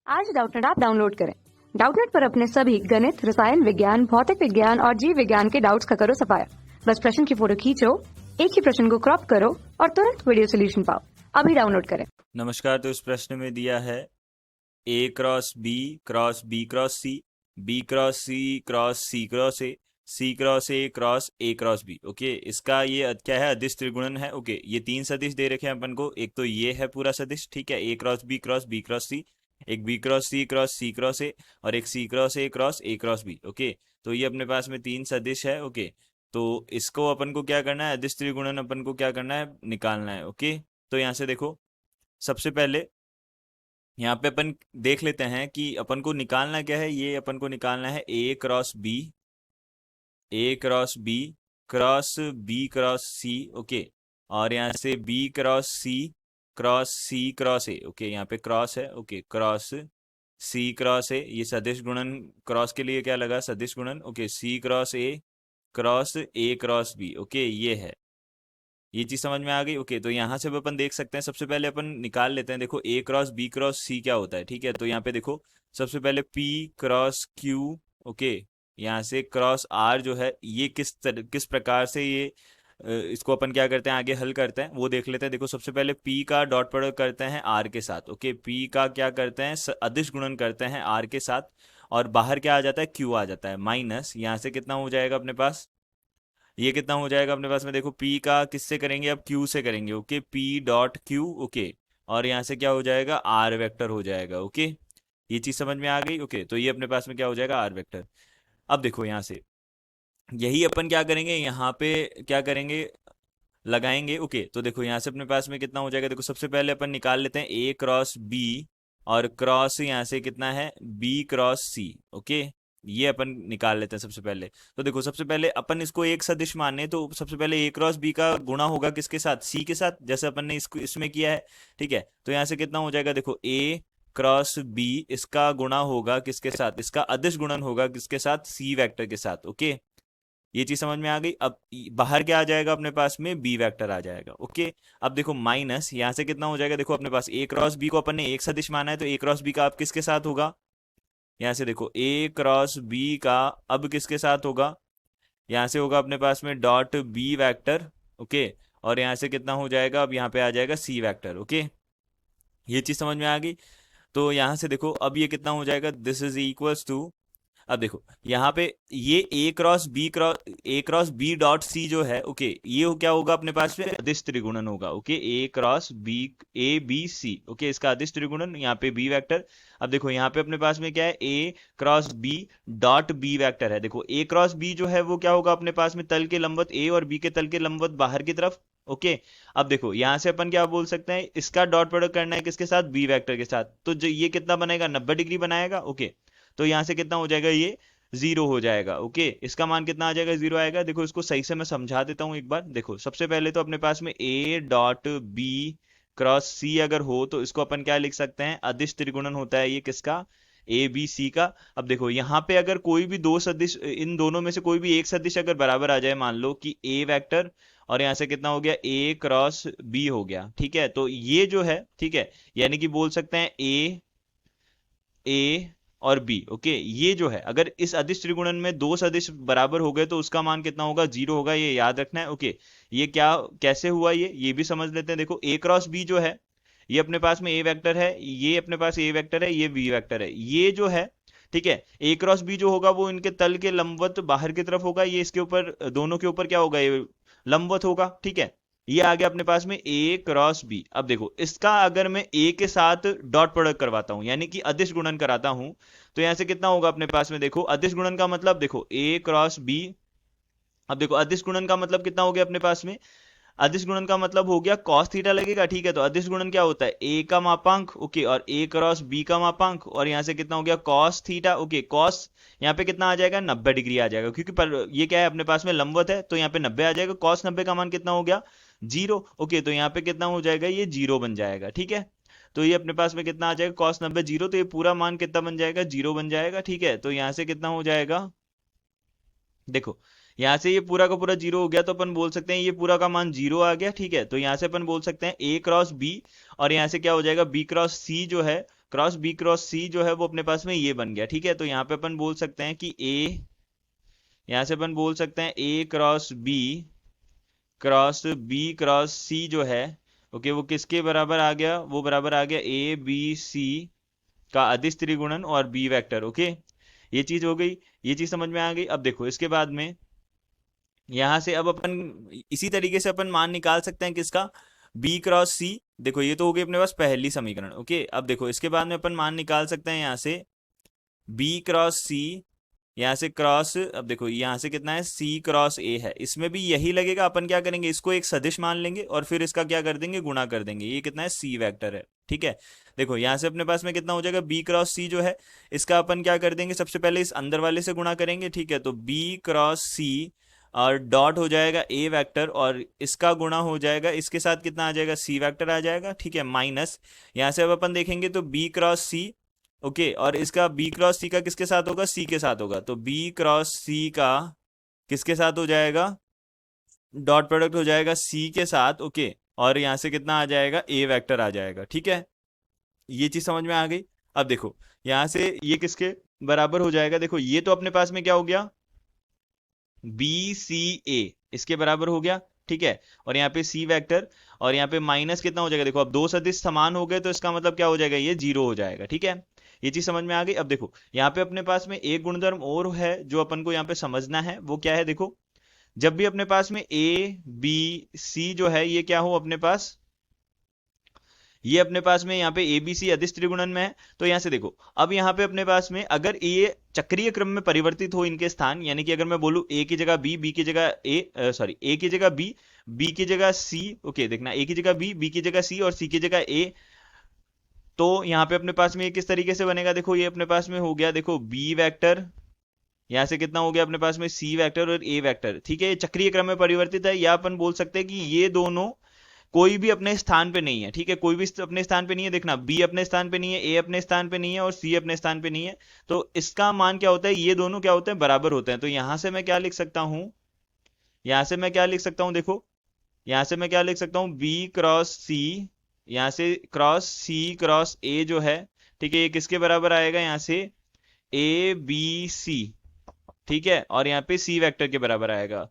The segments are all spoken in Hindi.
आज डाउटनेट ऐप डाउनलोड करें। डाउटनेट पर अपने सभी गणित, रसायन विज्ञान, भौतिक विज्ञान और जीव विज्ञान के डाउट्स का करो सफाया। बस प्रश्न की फोटो खींचो, एक ही प्रश्न को क्रॉप करो और तुरंत वीडियो सोल्यूशन पाओ। अभी डाउनलोड करें। नमस्कार। तो इस प्रश्न में दिया है ए cross B cross C, B cross सी क्रॉस सी क्रॉस ए क्रॉस ए क्रॉस बी। ओके, इसका ये क्या है? अदिश त्रिगुणन है। ओके, ये तीन सदिश दे रखे हैं अपन को। एक तो ये है पूरा सदिश, ठीक है, ए क्रॉस बी क्रॉस सी, एक B cross C cross A, और एक सी क्रॉस ए क्रॉस बी। ओके, तो ये अपने पास में तीन सदिश है। ओके, तो इसको अपन को क्या करना है? अदिश त्रिगुणन अपन को क्या करना है? निकालना है। ओके, तो यहाँ से देखो, सबसे पहले यहाँ पे अपन देख लेते हैं कि अपन को निकालना क्या है। ये अपन को निकालना है ए cross b b cross c. Okay, और यहाँ से b cross C cross a. Okay, यहाँ पे क्रॉस है। Okay, cross C cross a, ये सदिश गुणन क्रॉस के लिए क्या लगा? सदिश गुणन। ओके, सी क्रॉस ए क्रॉस बी। ओके, ये है, ये चीज समझ में आ गई। ओके, तो यहाँ से भी अपन देख सकते हैं। सबसे पहले अपन निकाल लेते हैं। देखो, ए क्रॉस बी क्रॉस सी क्या होता है, ठीक है। तो यहाँ पे देखो, सबसे पहले पी क्रॉस क्यू। ओके, यहाँ से क्रॉस आर जो है, ये किस प्रकार से ये इसको अपन क्या करते हैं, आगे हल करते हैं वो देख लेते हैं। देखो, सबसे पहले पी का डॉट प्रोडक्ट करते हैं आर के साथ। ओके, पी का क्या करते हैं? अदिश गुणन करते हैं आर के साथ, और बाहर क्या आ जाता है? क्यू आ जाता है। माइनस यहाँ से कितना हो जाएगा अपने पास? ये कितना हो जाएगा अपने पास में? देखो, p का किससे करेंगे? अब q से करेंगे। Okay, p dot Q. Okay, और यहाँ से क्या हो जाएगा? r वेक्टर हो जाएगा। ओके, ये चीज समझ में आ गई। ओके, तो ये अपने पास में क्या हो जाएगा? r vector. अब देखो, यहाँ से यही अपन क्या करेंगे, यहाँ पे क्या करेंगे? लगाएंगे। ओके, तो देखो यहाँ से अपने पास में कितना हो जाएगा? देखो, सबसे पहले अपन निकाल लेते हैं a क्रॉस b, और क्रॉस यहाँ से कितना है? b cross c। ओके, ये अपन निकाल लेते हैं सबसे पहले। तो देखो, सबसे पहले अपन इसको एक सदिश माने, तो सबसे पहले a क्रॉस b का गुणा होगा किसके साथ? c के साथ, जैसे अपन ने इसको इसमें किया है। ठीक है, तो यहाँ से कितना हो जाएगा? देखो, a क्रॉस b, इसका गुणा होगा किसके साथ? इसका अदिश गुणन होगा किसके साथ? c वेक्टर के साथ। ओके, ये चीज समझ में आ गई। अब बाहर क्या आ जाएगा अपने पास में? बी वेक्टर आ जाएगा। ओके, अब देखो, माइनस यहाँ से कितना हो जाएगा? देखो, अपने पास ए क्रॉस बी को अपन ने एक सदिश माना है, तो ए क्रॉस बी का अब किसके साथ होगा? यहाँ से देखो, ए क्रॉस बी का अब किसके साथ होगा? यहाँ से होगा अपने पास में डॉट बी वेक्टर। ओके, और यहाँ से कितना हो जाएगा? अब यहाँ पे आ जाएगा सी वेक्टर। ओके, ये चीज समझ में आ गई। तो यहाँ से देखो, अब ये कितना हो जाएगा? दिस इज इक्वल्स टू, अब देखो यहाँ पे ये ए क्रॉस बी डॉट सी जो है, ओके, ये क्या होगा अपने पास में? अदिश त्रिगुणन होगा। Okay, a cross b, a b c. Okay, इसका अदिश त्रिगुणन, यहाँ पे बी वेक्टर। अब देखो, यहाँ पे अपने पास में क्या है? ए cross B dot B vector है। देखो, ए क्रॉस बी जो है वो क्या होगा अपने पास में? तल के लंबवत ए, और बी के तल के लंबवत बाहर की तरफ। ओके, अब देखो यहाँ से अपन क्या बोल सकते हैं? इसका डॉट प्रोडक्ट करना है किसके साथ? बी वेक्टर के साथ। तो जो ये कितना बनाएगा? 90 डिग्री बनाएगा। ओके, तो यहाँ से कितना हो जाएगा? ये जीरो हो जाएगा। ओके, इसका मान कितना आ जाएगा? जीरो आएगा। देखो, इसको सही से मैं समझा देता हूँ एक बार। देखो, सबसे पहले तो अपने पास में ए डॉट बी क्रॉस सी अगर हो, तो इसको अपन क्या लिख सकते हैं? अदिश त्रिगुणन होता है ये किसका? ए बी सी का। अब देखो, यहाँ पे अगर कोई भी दो सदिश, इन दोनों में से कोई भी एक सदिश अगर बराबर आ जाए, मान लो कि ए वेक्टर, और यहाँ से कितना हो गया? ए क्रॉस बी हो गया। ठीक है, तो ये जो है, ठीक है, यानी कि बोल सकते हैं ए और बी। ओके, ये जो है, अगर इस अदिश त्रिगुणन में दो सदिश बराबर हो गए, तो उसका मान कितना होगा? जीरो होगा। ये याद रखना है। ओके, ये क्या, कैसे हुआ ये भी समझ लेते हैं। देखो, ए क्रॉस बी जो है, ये अपने पास में ए वेक्टर है, ये अपने पास ए वेक्टर है, ये बी वेक्टर है, ये जो है, ठीक है, ए क्रॉस बी जो होगा वो इनके तल के लंबवत बाहर की तरफ होगा। ये इसके ऊपर, दोनों के ऊपर क्या होगा? ये लंबवत होगा। ठीक है, ये आ गया अपने पास में ए क्रॉस बी। अब देखो, इसका अगर मैं ए के साथ डॉट प्रोडक्ट करवाता हूं, यानी कि अदिश गुणन कराता हूं, तो यहां से कितना होगा अपने पास में? देखो, अदिश गुणन का मतलब, देखो, ए क्रॉस बी। अब देखो, अदिश गुणन का मतलब कितना हो गया अपने पास में? अदिश गुणन का मतलब हो गया कॉस थीटा लगेगा। ठीक है, तो अदिश गुणन क्या होता है? ए का मापांक, ओके, और ए क्रॉस बी का मापांक, और यहाँ से कितना हो गया? Cos theta. ओके, कॉस यहाँ पे कितना आ जाएगा? 90 डिग्री आ जाएगा, क्योंकि ये क्या है अपने पास में? लंबवत है, तो यहाँ पे 90 आ जाएगा। कॉस 90 का मान कितना हो गया? जीरो। ओके, तो यहाँ पे कितना हो जाएगा? ये जीरो बन जाएगा। ठीक है, तो ये अपने पास में कितना आ जाएगा? कॉस 90 जीरो, तो ये पूरा मान कितना बन जाएगा? जीरो बन जाएगा। ठीक है, तो यहाँ से कितना हो जाएगा? देखो, यहां से ये पूरा का पूरा जीरो हो गया, तो अपन बोल सकते हैं ये पूरा का मान जीरो आ गया। ठीक है, तो यहां से अपन बोल सकते हैं ए क्रॉस बी, और यहां से क्या हो जाएगा? बी क्रॉस सी जो है क्रॉस बी क्रॉस सी जो है वो अपने पास में ये बन गया, ठीक है। तो यहाँ पे अपन बोल सकते हैं कि ए, यहाँ से अपन बोल सकते हैं ए क्रॉस बी क्रॉस सी जो है, ओके, वो किसके बराबर आ गया, वो बराबर आ गया ए बी सी का अदिश त्रिगुणन और बी वेक्टर, ओके। ये चीज हो गई, ये चीज समझ में आ गई। अब देखो इसके बाद में यहां से अब अपन इसी तरीके से अपन मान निकाल सकते हैं किसका, बी क्रॉस सी। देखो ये तो हो गई अपने पास पहली समीकरण, ओके। अब देखो इसके बाद में अपन मान निकाल सकते हैं यहाँ से बी क्रॉस सी, यहाँ से क्रॉस, अब देखो यहाँ से कितना है, सी क्रॉस ए है, इसमें भी यही लगेगा। अपन क्या करेंगे, इसको एक सदिश मान लेंगे और फिर इसका क्या कर देंगे, गुणा कर देंगे। ये कितना है, सी वेक्टर है, ठीक है। देखो यहाँ से अपने पास में कितना हो जाएगा, बी क्रॉस सी जो है, इसका अपन क्या कर देंगे, सबसे पहले इस अंदर वाले से गुणा करेंगे, ठीक है। तो बी क्रॉस सी और डॉट हो जाएगा ए वेक्टर, और इसका गुणा हो जाएगा इसके साथ, कितना आ जाएगा, सी वेक्टर आ जाएगा, ठीक है, माइनस। यहाँ से अब अपन देखेंगे तो बी क्रॉस सी, ओके, और इसका बी क्रॉस सी का किसके साथ होगा, सी के साथ होगा। तो बी क्रॉस सी का किसके साथ हो जाएगा, डॉट प्रोडक्ट हो जाएगा सी के साथ, ओके। और यहाँ से कितना आ जाएगा, ए वेक्टर आ जाएगा, ठीक है। ये चीज समझ में आ गई। अब देखो यहाँ से ये किसके बराबर हो जाएगा, देखो ये तो अपने पास में क्या हो गया, बी सी ए इसके बराबर हो गया, ठीक है। और यहाँ पे सी वेक्टर, और यहाँ पे माइनस कितना हो जाएगा, देखो अब दो सदिश समान हो गए तो इसका मतलब क्या हो जाएगा, ये जीरो हो जाएगा, ठीक है। ये चीज समझ में आ गई। अब देखो यहाँ पे अपने पास में एक गुणधर्म और है जो अपन को यहाँ पे समझना है, वो क्या है, देखो जब भी अपने पास में ए बी सी जो है ये क्या हो अपने पास, ये अपने पास में यहाँ पे एबीसी अदिश त्रिगुणन में है। तो यहाँ से देखो अब यहाँ पे अपने पास में अगर ये चक्रीय क्रम में परिवर्तित हो इनके स्थान, यानी कि अगर मैं बोलूँ ए की जगह बी, बी की जगह ए, सॉरी ए की जगह बी, बी की जगह सी, ओके, देखना ए की जगह बी, बी की जगह सी और सी की जगह ए, तो यहाँ पे अपने पास में ये किस तरीके से बनेगा, देखो ये अपने पास में हो गया, देखो बी वेक्टर, यहाँ से कितना हो गया अपने पास में सी वेक्टर और ए वेक्टर, ठीक है। ये चक्रीय क्रम में परिवर्तित है, या अपन बोल सकते हैं कि ये दोनों कोई भी अपने स्थान पे नहीं है, ठीक है, कोई भी अपने स्थान पे नहीं है। देखना बी अपने स्थान पे नहीं है, ए अपने स्थान पे नहीं है और सी अपने स्थान पे नहीं है, तो इसका मान क्या होता है, ये दोनों क्या होते हैं, बराबर होते हैं। तो यहां से मैं क्या लिख सकता हूं, यहां से मैं क्या लिख सकता हूं, देखो यहां से मैं क्या लिख सकता हूं, बी क्रॉस सी, यहां से क्रॉस सी क्रॉस ए जो है, ठीक है, ये किसके बराबर आएगा, यहां से ए बी सी, ठीक है, और यहाँ पे सी वेक्टर के बराबर आएगा,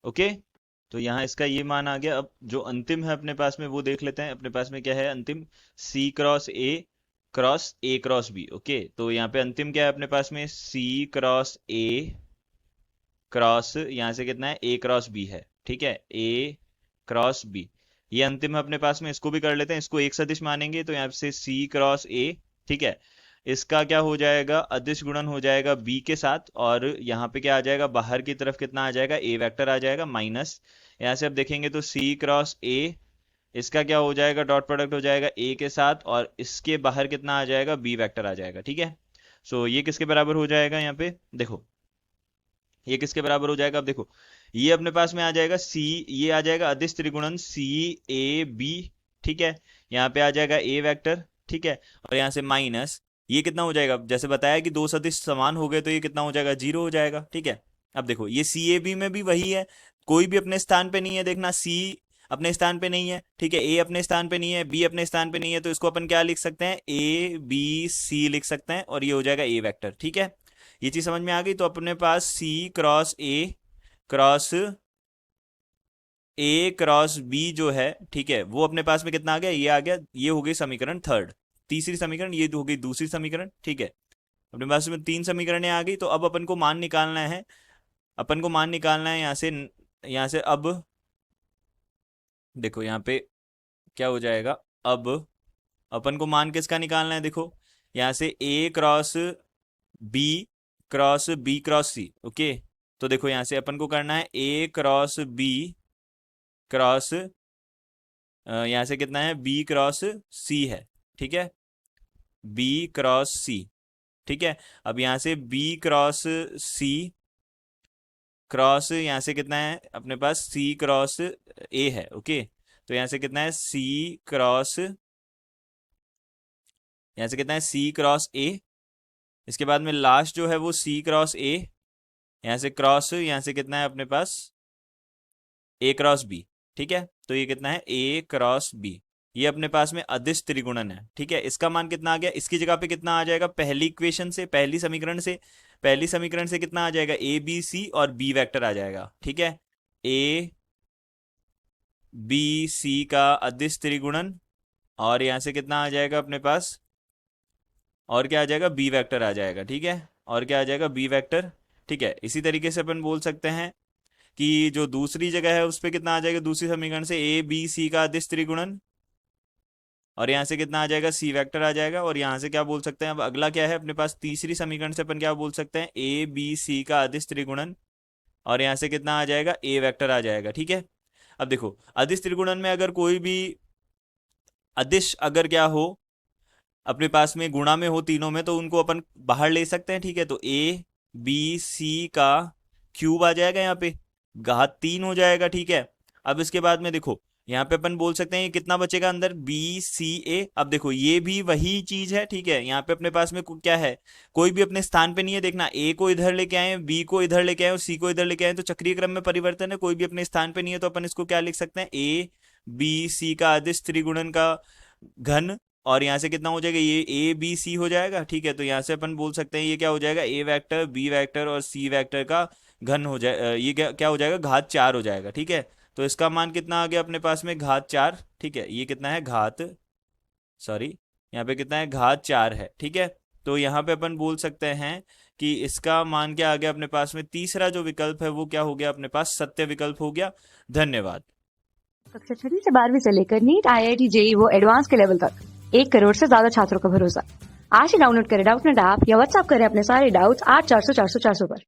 ओके। तो यहाँ इसका ये मान आ गया। अब जो अंतिम है अपने पास में वो देख लेते हैं, अपने पास में क्या है अंतिम, क्रॉस ए क्रॉस बी, ओके। तो यहाँ पे अंतिम क्या है अपने पास में, सी क्रॉस ए क्रॉस, यहाँ से कितना है, ए क्रॉस बी है, ठीक है, ए क्रॉस बी, ये अंतिम है अपने पास में। इसको भी कर लेते हैं, इसको एक सदिश मानेंगे तो यहाँ से सी क्रॉस ए, ठीक है, इसका क्या हो जाएगा, अदिश गुणन हो जाएगा बी के साथ, और यहाँ पे क्या आ जाएगा, बाहर की तरफ कितना आ जाएगा, ए वेक्टर आ जाएगा माइनस। यहाँ से अब देखेंगे तो सी क्रॉस ए, इसका क्या हो जाएगा, डॉट प्रोडक्ट हो जाएगा ए के साथ, और इसके बाहर कितना आ जाएगा, बी वेक्टर आ जाएगा, ठीक है। सो ये किसके बराबर हो जाएगा, यहाँ पे देखो ये किसके बराबर हो जाएगा, अब देखो ये अपने पास में आ जाएगा सी, ये आ जाएगा अदिश त्रिगुणन सी ए बी, ठीक है, यहाँ पे आ जाएगा ए वेक्टर, ठीक है, और यहाँ से माइनस, ये कितना हो जाएगा, जैसे बताया कि दो सदिश समान हो गए तो ये कितना हो जाएगा, जीरो हो जाएगा, ठीक है। अब देखो ये सी ए बी में भी वही है, कोई भी अपने स्थान पे नहीं है, देखना सी अपने स्थान पे नहीं है, ठीक है, ए अपने स्थान पे नहीं है, बी अपने स्थान पे नहीं है, तो इसको अपन क्या लिख सकते हैं, ए बी सी लिख सकते हैं, और ये हो जाएगा ए वेक्टर, ठीक है। ये चीज समझ में आ गई। तो अपने पास सी क्रॉस बी जो है, ठीक है, वो अपने पास में कितना आ गया, ये आ गया, ये हो गई समीकरण थर्ड, तीसरी समीकरण, ये हो गई दूसरी समीकरण, ठीक है। अपने पास में तीन समीकरणें आ गई। तो अब अपन को मान निकालना है, अपन को मान निकालना है यहाँ से अब देखो यहाँ पे क्या हो जाएगा, अब अपन को मान किसका निकालना है, देखो यहाँ से a b b cross c, okay. तो देखो यहाँ से अपन को करना है ए क्रॉस बी क्रॉस, यहाँ से कितना है, बी क्रॉस सी है, ठीक है, बी क्रॉस सी, ठीक है। अब यहाँ से बी क्रॉस सी क्रॉस, यहाँ से कितना है अपने पास, सी क्रॉस ए है, ओके। तो यहाँ से कितना है, सी क्रॉस, यहाँ से कितना है, सी क्रॉस ए, इसके बाद में लास्ट जो है वो सी क्रॉस ए, यहाँ से क्रॉस, यहाँ से कितना है अपने पास, ए क्रॉस बी, ठीक है। तो ये कितना है, ए क्रॉस बी, ये अपने पास में अदिश त्रिगुणन है, ठीक है। इसका मान कितना आ गया, इसकी जगह पे कितना आ जाएगा, पहली इक्वेशन से, पहली समीकरण से कितना आ जाएगा, ए बी सी और बी वेक्टर आ जाएगा, ठीक है। ए बी सी का अदिश त्रिगुणन और यहां से कितना आ जाएगा अपने पास, और क्या आ जाएगा, बी वेक्टर आ जाएगा, ठीक है। और क्या आ जाएगा, बी वेक्टर, ठीक है। इसी तरीके से अपन बोल सकते हैं कि जो दूसरी जगह है उस पर कितना आ जाएगा, दूसरी समीकरण से ए बी सी का अदिश त्रिगुणन और यहां से कितना आ जाएगा, सी वेक्टर आ जाएगा। और यहां से क्या बोल सकते हैं, अब अगला क्या है अपने पास, तीसरी समीकरण से अपन क्या बोल सकते हैं, ए बी सी का अदिश त्रिगुणन और यहां से कितना आ जाएगा, ए वेक्टर आ जाएगा, ठीक है। अब देखो अदिश त्रिगुणन में अगर कोई भी अदिश अगर क्या हो अपने पास में गुणा में हो तीनों में, तो उनको अपन बाहर ले सकते हैं, ठीक है। तो ए बी सी का क्यूब आ जाएगा, यहाँ पे घात 3 हो जाएगा, ठीक है। अब इसके बाद में देखो यहाँ पे अपन बोल सकते हैं ये कितना बचेगा अंदर, बी सी ए। अब देखो ये भी वही चीज है, ठीक है। यहाँ पे अपने पास में क्या है, कोई भी अपने स्थान पे नहीं है, देखना ए को इधर लेके आए, बी को इधर लेके आए और सी को इधर लेके आए, तो चक्रीय क्रम में परिवर्तन है, कोई भी अपने स्थान पे नहीं है। तो अपन इसको क्या लिख सकते हैं, ए बी सी का अदिश त्रिगुणन का घन और यहाँ से कितना हो जाएगा, ये ए बी सी हो जाएगा, ठीक है। तो यहाँ से अपन बोल सकते हैं ये क्या हो जाएगा, ए वेक्टर बी वेक्टर और सी वेक्टर का घन हो जाए, ये क्या हो जाएगा, घात 4 हो जाएगा, ठीक है। तो इसका मान कितना आ गया अपने पास में, घात 4, ठीक है। ये कितना है, यहाँ पे कितना है, घात 4 है, ठीक है। तो यहाँ पे अपन बोल सकते हैं कि इसका मान क्या आ गया अपने पास में, तीसरा जो विकल्प है वो क्या हो गया अपने पास, सत्य विकल्प हो गया। धन्यवाद। कक्षा 6 से 12वीं से लेकर नीट IIT JEE वो एडवांस के लेवल तक 1 करोड़ से ज्यादा छात्रों का भरोसा। आज ही डाउनलोड करें डाउटनेट ऐप या व्हाट्सएप करें अपने सारे डाउट्स 8400 400 400 पर।